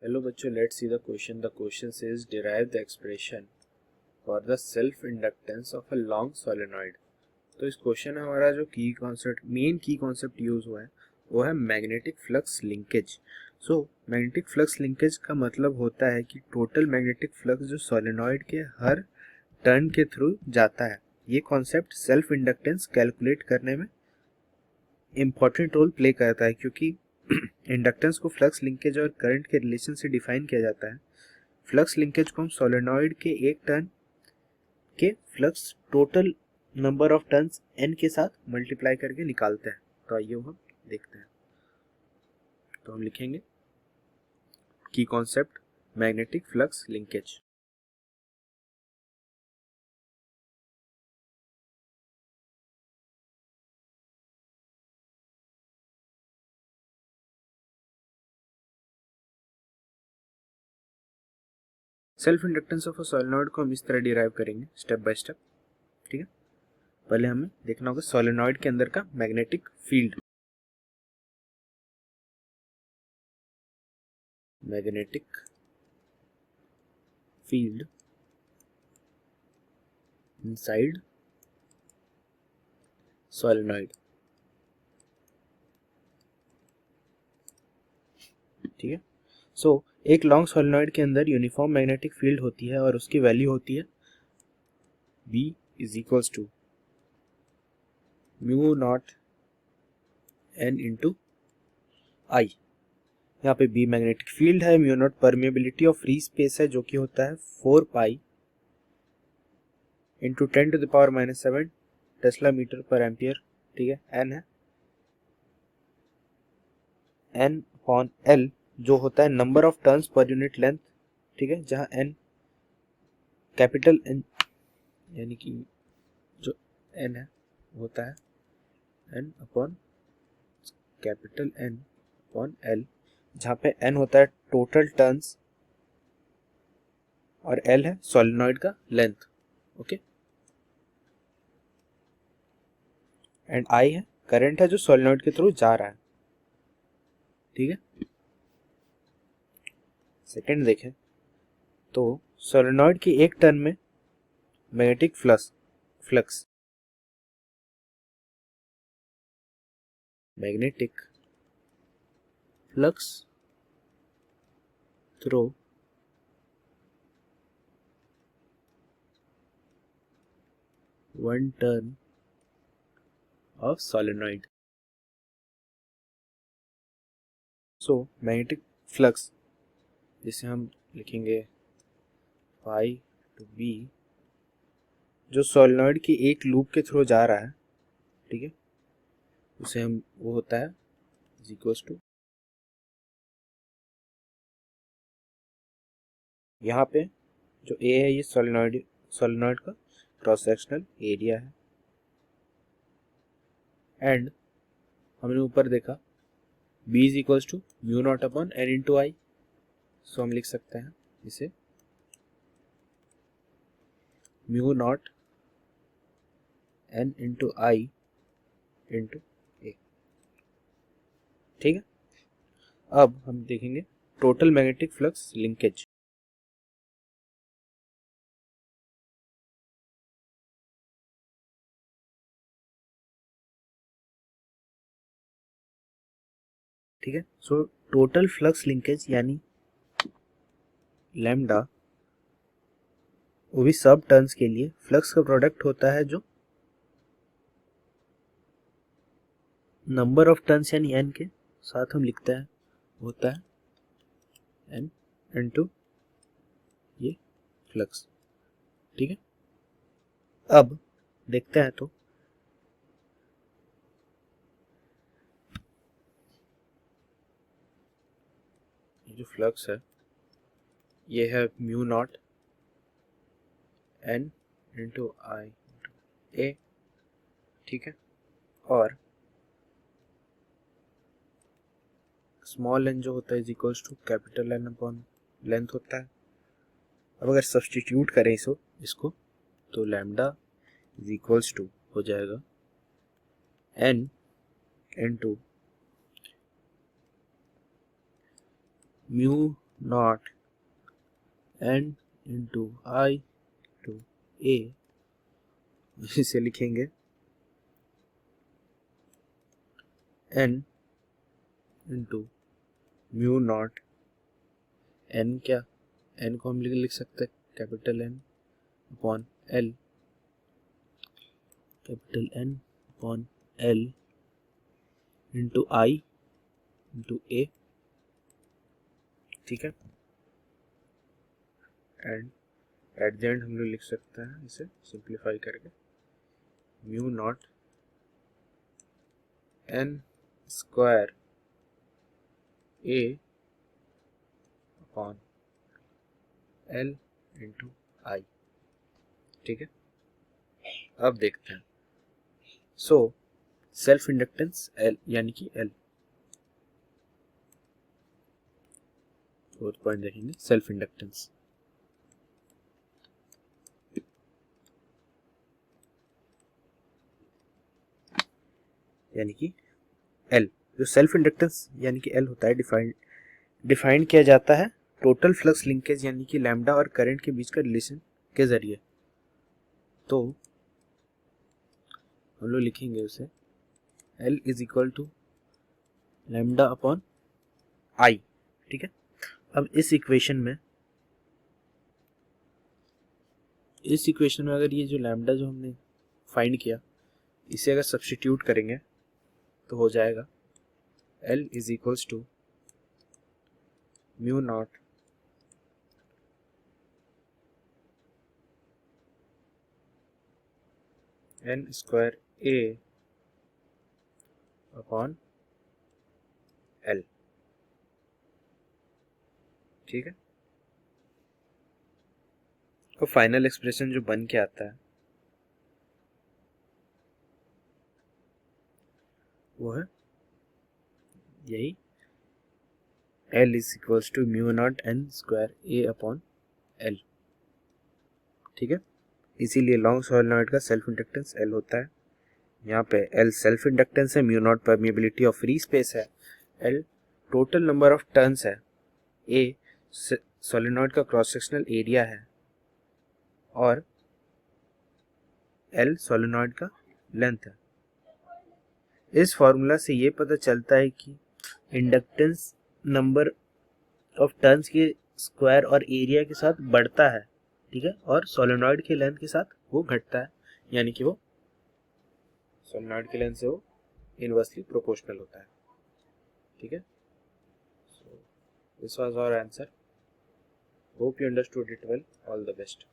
Hello बच्चों, let's see the question. The question says derive the expression for the self inductance of a long solenoid. तो इस question में हमारा जो main की कॉन्सेप्ट यूज हुआ है वो है magnetic flux linkage. So magnetic flux linkage का मतलब होता है कि टोटल मैग्नेटिक फ्लक्स जो सोलेनॉइड के हर टर्न के थ्रू जाता है. ये कॉन्सेप्ट सेल्फ इंडक्टेंस कैलकुलेट करने में इम्पॉर्टेंट रोल प्ले करता है, क्योंकि इंडक्टेंस को फ्लक्स लिंकेज और करंट के रिलेशन से डिफाइन किया जाता है. फ्लक्स लिंकेज को हम सोलेनॉइड के एक टर्न के flux total number of turns n के साथ मल्टीप्लाई करके निकालते हैं. तो आइए हम देखते हैं. तो हम लिखेंगे की concept magnetic flux linkage. Self inductance of a solenoid को हम इस तरह डिराइव करेंगे स्टेप बाय स्टेप. ठीक है, पहले हमें देखना होगा सोलेनॉइड के अंदर का magnetic field. Magnetic field inside solenoid. ठीक है. सो एक लॉन्ग सोलेनॉइड के अंदर यूनिफॉर्म मैग्नेटिक फील्ड होती है और उसकी वैल्यू होती है B is equals to mu naught n into I. यहाँ पे B मैग्नेटिक फील्ड है, mu naught permeability of free space है जो कि होता है 4 pi into 10⁻⁻7 tesla metre per ampere. ठीक है, n है n अपॉन l जो होता है number of turns per unit length. ठीक है, जहाँ n कैपिटल N यानी कि जो n है होता है n upon capital N upon l, जहाँ पे n होता है टोटल टर्न्स और l है सोलेनॉइड का लेंथ. ओके, एंड I है करंट है जो सोलेनॉइड के थ्रू जा रहा है. ठीक है, सेकंड देखें तो सोलेनॉइड की एक टर्न में magnetic flux magnetic flux through one turn off solenoid. So magnetic flux जिसे हम लिखेंगे पाई टू बी जो सोलेनॉइड की एक लूप के थ्रू जा रहा है. ठीक है, उसे हम वो होता है इज इक्वल्स टू, यहाँ पे जो ए है ये सोलेनॉइड का क्रॉस सेक्शनल एरिया है. एंड हमने ऊपर देखा B is equals to mu naught upon n into I. So हम लिख सकते हैं इसे mu naught n into I into A. ठीक है, अब हम देखेंगे टोटल मैग्नेटिक फ्लक्स लिंकेज. ठीक है, सो टोटल फ्लक्स लिंकेज यानी लैम्डा वो भी सब टर्न्स के लिए फ्लक्स का प्रोडक्ट होता है जो नंबर ऑफ टर्न्स यानी n के साथ हम लिखते हैं होता है n इंटू ये फ्लक्स. ठीक है, अब देखते हैं तो ये जो फ्लक्स है ये है mu naught n into I into A. ठीक है, और स्मॉल n जो होता है is equals to capital N upon length होता है. अब अगर सब्स्टिट्यूट करें इसको तो लैम्डा इज इक्वल्स टू हो जाएगा n into mu naught n into I two A, इसे लिखेंगे n into mu naught, n क्या, n को हम लिख सकते हैं capital N upon L, capital N upon L into I into A, ठीक है। एंड एट द एंड हम लोग लिख सकते हैं इसे सिंप्लीफाई करके mu naught n square a upon L into I, ठीक है। अब देखते हैं, सो सेल्फ इंडक्टेंस L यानी कि L, फोर्थ पॉइंट देखेंगे सेल्फ इंडक्टेंस, यानी कि L, जो सेल्फ इंडक्टेंस यानी कि L होता है डिफाइन किया जाता है टोटल फ्लक्स लिंकेज यानी कि लैम्डा और करंट के बीच का रिलेशन के जरिए। तो हम लोग लिखेंगे उसे L is equal to lambda upon I, ठीक है। अब इस इक्वेशन में अगर ये जो लैम्डा जो हमने फाइंड किया इसे अगर सब्स्टिट्यूट करेंगे तो हो जाएगा L is equals to mu naught n square a upon L, ठीक है। तो फाइनल एक्सप्रेशन जो बन के आता है वो है यही L is equals to mu naught n square a upon L, ठीक है। इसीलिए लॉन्ग सोलेनॉइड का सेल्फ इंडक्टेंस L होता है। यहाँ पे L सेल्फ इंडक्टेंस है, mu naught permeability of free space है, L total number of turns है, A सोलेनॉइड का क्रॉस सेक्शनल एरिया है और L सोलेनॉइड का लेंथ है। इस फॉर्मूला से ये पता चलता है कि इंडक्टेंस नंबर ऑफ टर्न्स के स्क्वायर और एरिया के साथ बढ़ता है, ठीक है, और सोलेनॉइड के लेंथ के साथ वो घटता है, यानी कि वो सोलेनॉइड के लेंथ से वो इनवर्सली प्रोपोर्शनल होता है, ठीक है। So this was our answer, hope you understood it well, all the best.